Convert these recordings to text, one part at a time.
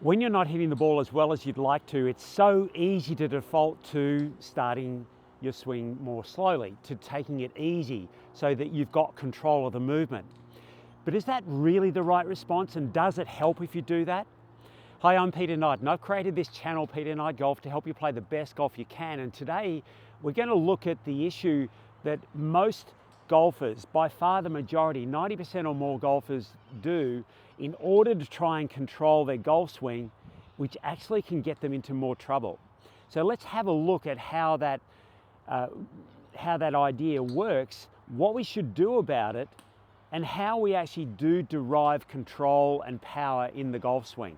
When you're not hitting the ball as well as you'd like to, it's so easy to default to starting your swing more slowly, to taking it easy so that you've got control of the movement. But is that really the right response, and does it help if you do that? Hi, I'm Peter Knight, and I've created this channel, Peter Knight Golf, to help you play the best golf you can. And today we're going to look at the issue that most golfers, by far the majority, 90% or more golfers do in order to try and control their golf swing, which actually can get them into more trouble. So let's have a look at how that idea works, what we should do about it, and how we actually do derive control and power in the golf swing.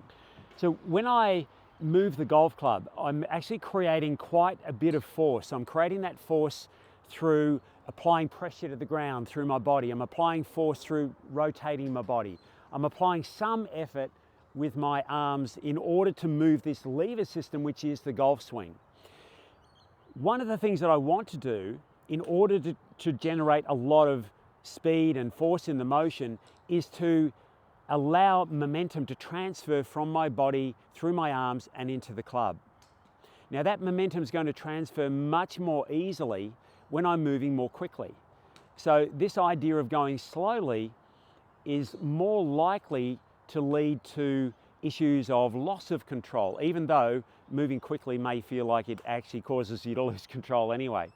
So when I move the golf club, I'm actually creating quite a bit of force. I'm creating that force through applying pressure to the ground through my body. I'm applying force through rotating my body. I'm applying some effort with my arms in order to move this lever system, which is the golf swing. One of the things that I want to do in order to generate a lot of speed and force in the motion is to allow momentum to transfer from my body through my arms and into the club. Now that momentum is going to transfer much more easily when I'm moving more quickly. So this idea of going slowly is more likely to lead to issues of loss of control, even though moving quickly may feel like it actually causes you to lose control anyway.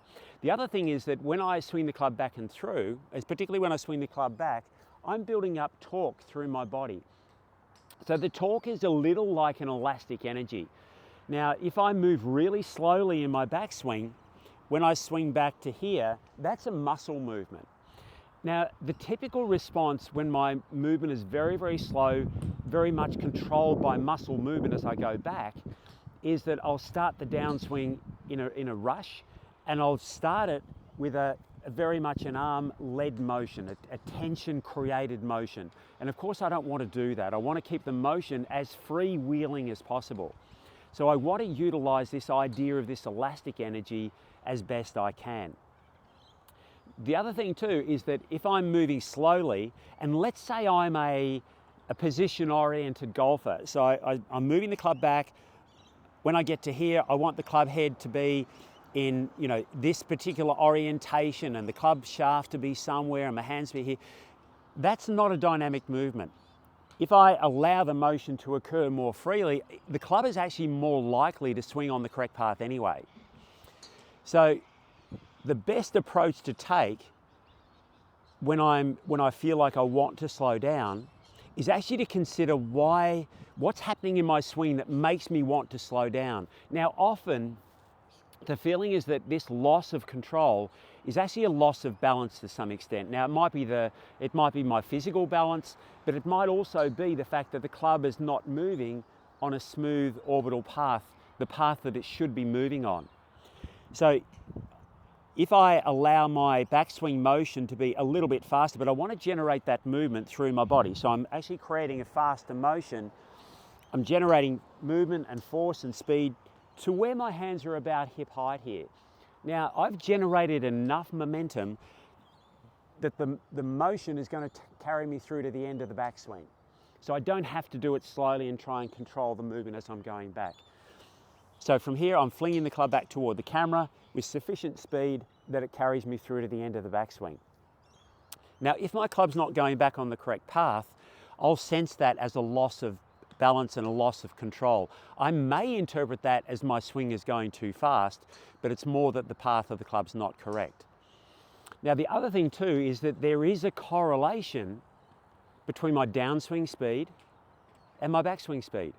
The other thing is that when I swing the club back and through, particularly when I swing the club back, I'm building up torque through my body. So the torque is a little like an elastic energy. Now, if I move really slowly in my backswing, when I swing back to here, that's a muscle movement. Now, the typical response when my movement is very, very slow, very much controlled by muscle movement as I go back, is that I'll start the downswing in a rush, and I'll start it with a very much an arm-led motion, a tension-created motion. And of course, I don't want to do that. I want to keep the motion as freewheeling as possible. So I want to utilize this idea of this elastic energy as best I can. The other thing too is that if I'm moving slowly, and let's say I'm a position-oriented golfer, so I'm moving the club back. When I get to here, I want the club head to be in this particular orientation and the club shaft to be somewhere and my hands to be here. That's not a dynamic movement. If I allow the motion to occur more freely, the club is actually more likely to swing on the correct path anyway. So the best approach to take when I feel like I want to slow down is actually to consider what's happening in my swing that makes me want to slow down. Now, often the feeling is that this loss of control is actually a loss of balance to some extent. Now, it might be my physical balance, but it might also be the fact that the club is not moving on a smooth orbital path, the path that it should be moving on. So if I allow my backswing motion to be a little bit faster, but I want to generate that movement through my body, so I'm actually creating a faster motion, I'm generating movement and force and speed to where my hands are about hip height here. Now, I've generated enough momentum that the motion is going to carry me through to the end of the backswing. So I don't have to do it slowly and try and control the movement as I'm going back. So from here, I'm flinging the club back toward the camera with sufficient speed that it carries me through to the end of the backswing. Now, if my club's not going back on the correct path, I'll sense that as a loss of balance and a loss of control. I may interpret that as my swing is going too fast, but it's more that the path of the club's not correct. Now, the other thing too is that there is a correlation between my downswing speed and my backswing speed.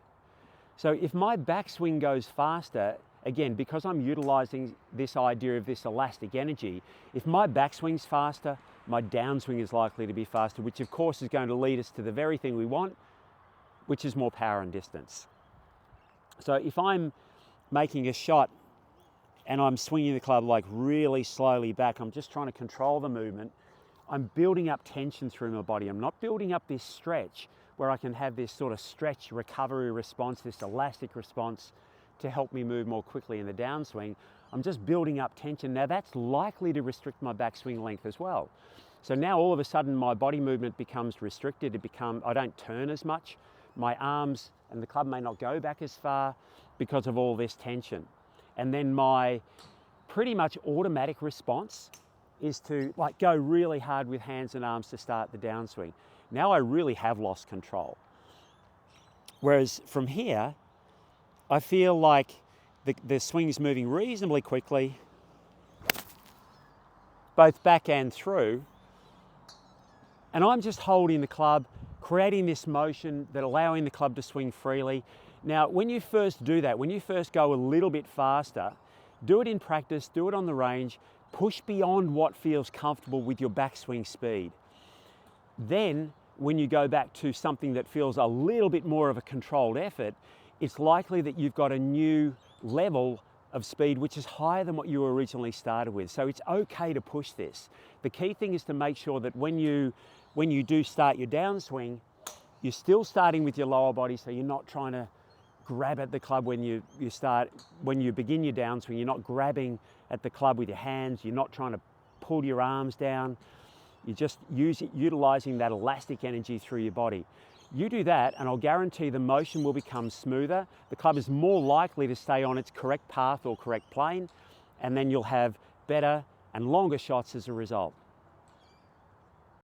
So if my backswing goes faster, again, because I'm utilizing this idea of this elastic energy, if my backswing's faster, my downswing is likely to be faster, which of course is going to lead us to the very thing we want, which is more power and distance. So if I'm making a shot and I'm swinging the club like really slowly back, I'm just trying to control the movement, I'm building up tension through my body. I'm not building up this stretch where I can have this sort of stretch recovery response, this elastic response to help me move more quickly in the downswing. I'm just building up tension. Now that's likely to restrict my backswing length as well. So now all of a sudden my body movement becomes restricted. I don't turn as much my arms and the club may not go back as far because of all this tension. And then my pretty much automatic response is to like go really hard with hands and arms to start the downswing. Now I really have lost control. Whereas from here, I feel like the swing's moving reasonably quickly, both back and through, and I'm just holding the club, creating this motion that allowing the club to swing freely. Now, when you first do that, when you first go a little bit faster, do it in practice, do it on the range, push beyond what feels comfortable with your backswing speed. Then, when you go back to something that feels a little bit more of a controlled effort, it's likely that you've got a new level of speed which is higher than what you originally started with. So it's okay to push this. The key thing is to make sure that when you do start your downswing, you're still starting with your lower body, so you're not trying to grab at the club when you begin your downswing. You're not grabbing at the club with your hands. You're not trying to pull your arms down. You're just utilizing that elastic energy through your body. You do that and I'll guarantee the motion will become smoother. The club is more likely to stay on its correct path or correct plane, and then you'll have better and longer shots as a result.